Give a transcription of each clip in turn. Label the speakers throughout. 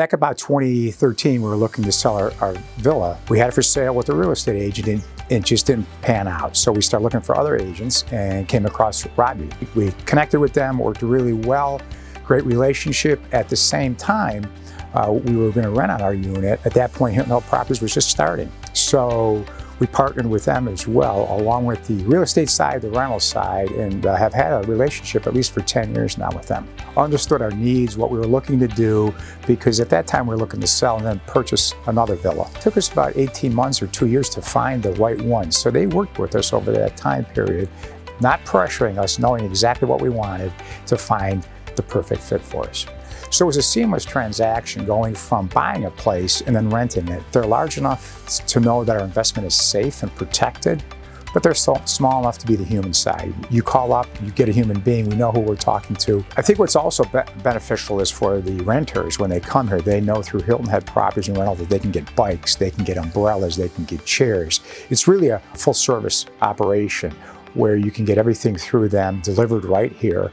Speaker 1: Back about 2013, we were looking to sell our villa. We had it for sale with a real estate agent and it just didn't pan out. So we started looking for other agents and came across Robbie. We connected with them, worked really well, great relationship. At the same time, we were going to rent out our unit. At that point, Hilton Properties was just starting. So we partnered with them as well, along with the real estate side, the rental side, and have had a relationship at least for 10 years now with them. Understood our needs, what we were looking to do, because at that time we were looking to sell and then purchase another villa. It took us about 18 months or 2 years to find the right one. So they worked with us over that time period, not pressuring us, knowing exactly what we wanted to find the perfect fit for us. So it was a seamless transaction going from buying a place and then renting it. They're large enough to know that our investment is safe and protected, but they're small enough to be the human side. You call up, you get a human being, we know who we're talking to. I think what's also beneficial is for the renters when they come here, they know through Hilton Head Properties and Rental that they can get bikes, they can get umbrellas, they can get chairs. It's really a full service operation where you can get everything through them delivered right here,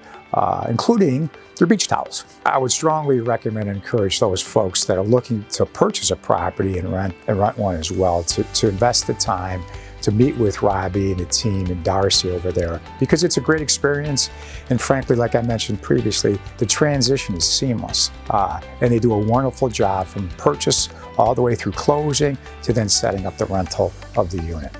Speaker 1: including their beach towels. I would strongly recommend and encourage those folks that are looking to purchase a property and rent one as well to invest the time to meet with Robbie and the team and Darcy over there, because it's a great experience. And frankly, like I mentioned previously, the transition is seamless. And they do a wonderful job from purchase all the way through closing to then setting up the rental of the unit.